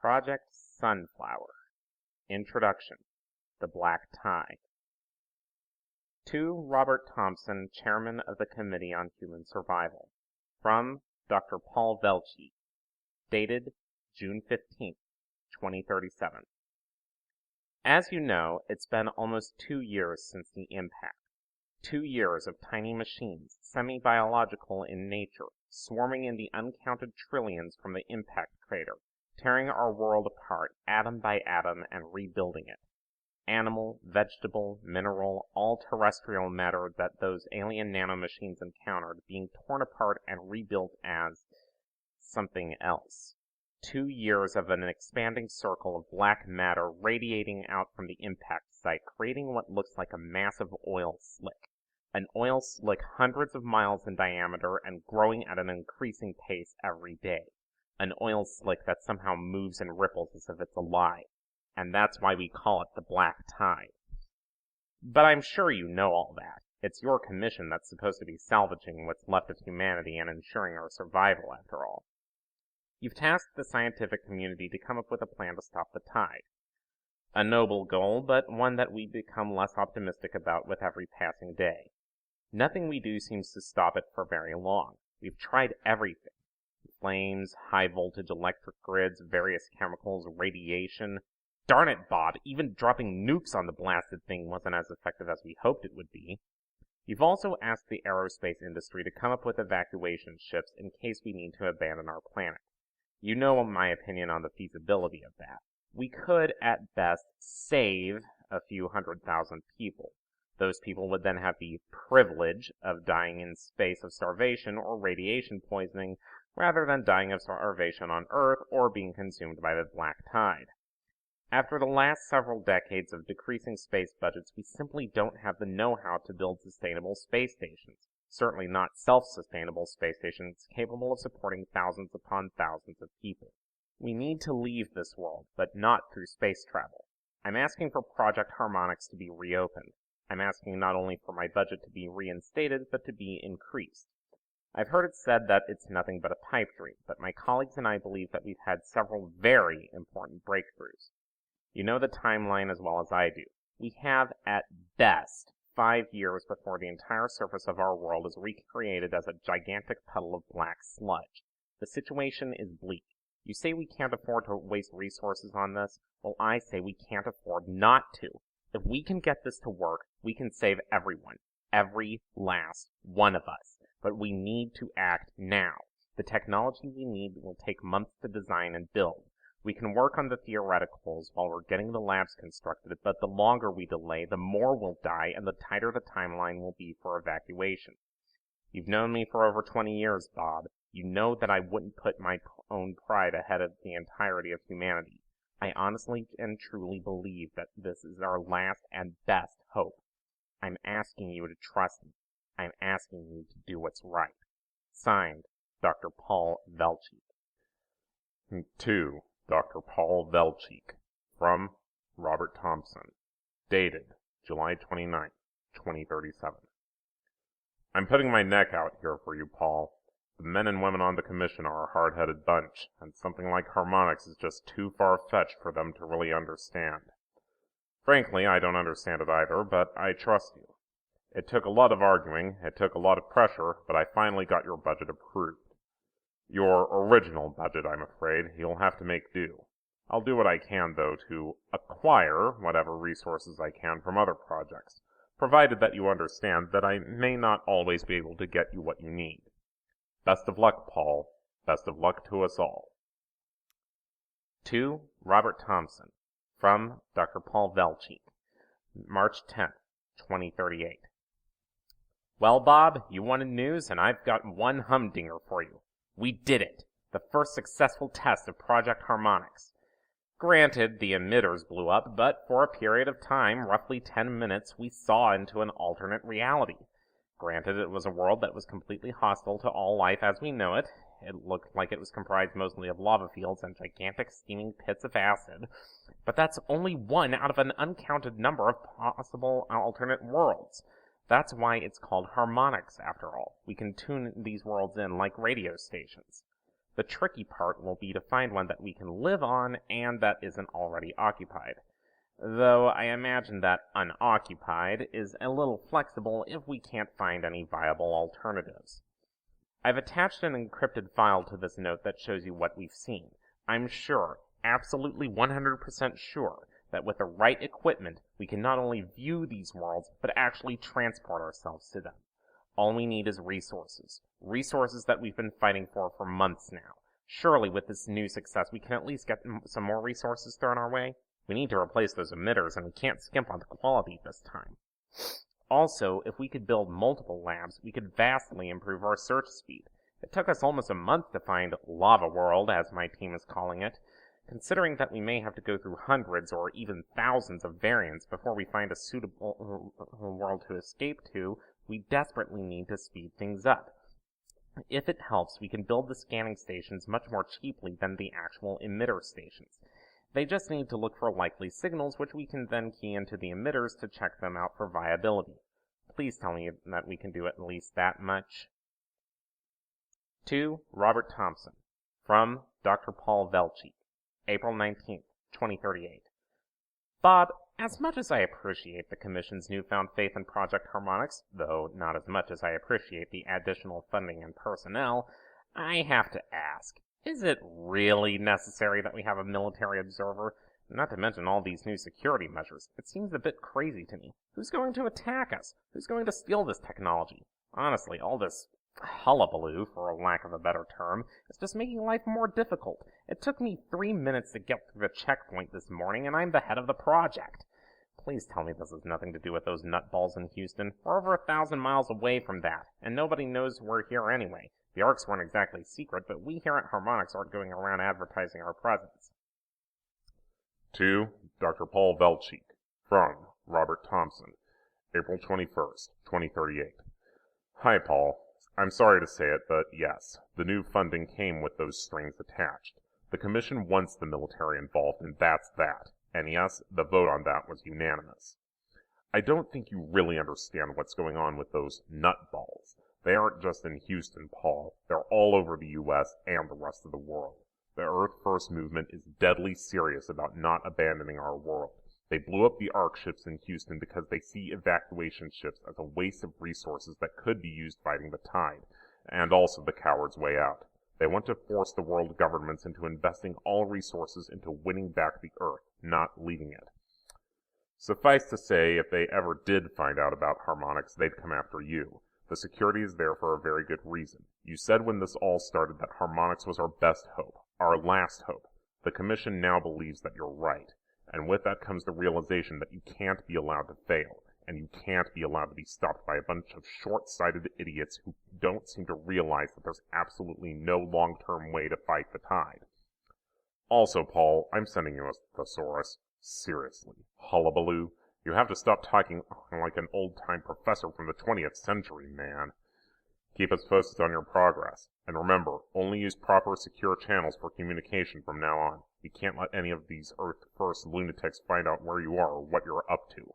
Project Sunflower. Introduction. The Black Tide. To Robert Thompson, Chairman of the Committee on Human Survival. From Dr. Paul Velchik. Dated June 15, 2037. As you know, it's been almost 2 years since the impact. 2 years of tiny machines, semi-biological in nature, swarming in the uncounted trillions from the impact crater, tearing our world apart atom by atom and rebuilding it. Animal, vegetable, mineral, all terrestrial matter that those alien nanomachines encountered being torn apart and rebuilt as something else. 2 years of an expanding circle of black matter radiating out from the impact site, creating what looks like a massive oil slick. An oil slick hundreds of miles in diameter and growing at an increasing pace every day. An oil slick that somehow moves and ripples as if it's alive. And that's why we call it the Black Tide. But I'm sure you know all that. It's your commission that's supposed to be salvaging what's left of humanity and ensuring our survival, after all. You've tasked the scientific community to come up with a plan to stop the tide. A noble goal, but one that we become less optimistic about with every passing day. Nothing we do seems to stop it for very long. We've tried everything. Flames, high-voltage electric grids, various chemicals, radiation. Darn it, Bob, even dropping nukes on the blasted thing wasn't as effective as we hoped it would be. You've also asked the aerospace industry to come up with evacuation ships in case we need to abandon our planet. You know my opinion on the feasibility of that. We could, at best, save a few 100,000 people. Those people would then have the privilege of dying in space of starvation or radiation poisoning, rather than dying of starvation on Earth or being consumed by the black tide. After the last several decades of decreasing space budgets, we simply don't have the know-how to build sustainable space stations. Certainly not self-sustainable space stations capable of supporting thousands upon thousands of people. We need to leave this world, but not through space travel. I'm asking for Project Harmonics to be reopened. I'm asking not only for my budget to be reinstated, but to be increased. I've heard it said that it's nothing but a pipe dream, but my colleagues and I believe that we've had several very important breakthroughs. You know the timeline as well as I do. We have, at best, 5 years before the entire surface of our world is recreated as a gigantic puddle of black sludge. The situation is bleak. You say we can't afford to waste resources on this? Well, I say we can't afford not to. If we can get this to work, we can save everyone. Every last one of us. But we need to act now. The technology we need will take months to design and build. We can work on the theoreticals while we're getting the labs constructed, but the longer we delay, the more we'll die and the tighter the timeline will be for evacuation. You've known me for over 20 years, Bob. You know that I wouldn't put my own pride ahead of the entirety of humanity. I honestly and truly believe that this is our last and best hope. I'm asking you to trust me. I'm asking you to do what's right. Signed, Dr. Paul Velchik. To Dr. Paul Velchik. From Robert Thompson. Dated July 29, 2037. I'm putting my neck out here for you, Paul. The men and women on the commission are a hard-headed bunch, and something like harmonics is just too far-fetched for them to really understand. Frankly, I don't understand it either, but I trust you. It took a lot of arguing, it took a lot of pressure, but I finally got your budget approved. Your original budget, I'm afraid, you'll have to make do. I'll do what I can, though, to acquire whatever resources I can from other projects, provided that you understand that I may not always be able to get you what you need. Best of luck, Paul. Best of luck to us all. To Robert Thompson. From Dr. Paul Velchik. March 10, 2038. Well, Bob, you wanted news, and I've got one humdinger for you. We did it! The first successful test of Project Harmonics. Granted, the emitters blew up, but for a period of time, roughly 10 minutes, we saw into an alternate reality. Granted, it was a world that was completely hostile to all life as we know it. It looked like it was comprised mostly of lava fields and gigantic steaming pits of acid. But that's only one out of an uncounted number of possible alternate worlds. That's why it's called harmonics, after all. We can tune these worlds in like radio stations. The tricky part will be to find one that we can live on and that isn't already occupied. Though I imagine that unoccupied is a little flexible if we can't find any viable alternatives. I've attached an encrypted file to this note that shows you what we've seen. I'm sure, absolutely 100% sure, that with the right equipment, we can not only view these worlds, but actually transport ourselves to them. All we need is resources. Resources that we've been fighting for months now. Surely with this new success, we can at least get some more resources thrown our way. We need to replace those emitters, and we can't skimp on the quality this time. Also, if we could build multiple labs, we could vastly improve our search speed. It took us almost a month to find Lava World, as my team is calling it. Considering that we may have to go through hundreds or even thousands of variants before we find a suitable world to escape to, we desperately need to speed things up. If it helps, we can build the scanning stations much more cheaply than the actual emitter stations. They just need to look for likely signals, which we can then key into the emitters to check them out for viability. Please tell me that we can do at least that much. To Robert Thompson, from Dr. Paul Velchik, April 19th, 2038. Bob, as much as I appreciate the Commission's newfound faith in Project Harmonix, though not as much as I appreciate the additional funding and personnel, I have to ask, is it really necessary that we have a military observer? Not to mention all these new security measures. It seems a bit crazy to me. Who's going to attack us? Who's going to steal this technology? Honestly, all this hullabaloo, for a lack of a better term, is just making life more difficult. It took me 3 minutes to get through the checkpoint this morning, and I'm the head of the project. Please tell me this has nothing to do with those nutballs in Houston. We're over 1,000 miles away from that, and nobody knows we're here anyway. The arcs weren't exactly secret, but we here at Harmonix aren't going around advertising our presence. To Dr. Paul Velchik, from Robert Thompson, April 21st, 2038. Hi, Paul. I'm sorry to say it, but yes, the new funding came with those strings attached. The Commission wants the military involved, and that's that. And yes, the vote on that was unanimous. I don't think you really understand what's going on with those nutballs. They aren't just in Houston, Paul. They're all over the U.S. and the rest of the world. The Earth First movement is deadly serious about not abandoning our world. They blew up the ARC ships in Houston because they see evacuation ships as a waste of resources that could be used fighting the tide, and also the coward's way out. They want to force the world governments into investing all resources into winning back the Earth, not leaving it. Suffice to say, if they ever did find out about Harmonix, they'd come after you. The security is there for a very good reason. You said when this all started that Harmonix was our best hope, our last hope. The Commission now believes that you're right. And with that comes the realization that you can't be allowed to fail, and you can't be allowed to be stopped by a bunch of short-sighted idiots who don't seem to realize that there's absolutely no long-term way to fight the tide. Also, Paul, I'm sending you a thesaurus. Seriously, hullabaloo. You have to stop talking like an old-time professor from the 20th century, man. Keep us posted on your progress. And remember, only use proper secure channels for communication from now on. We can't let any of these Earth First lunatics find out where you are or what you're up to.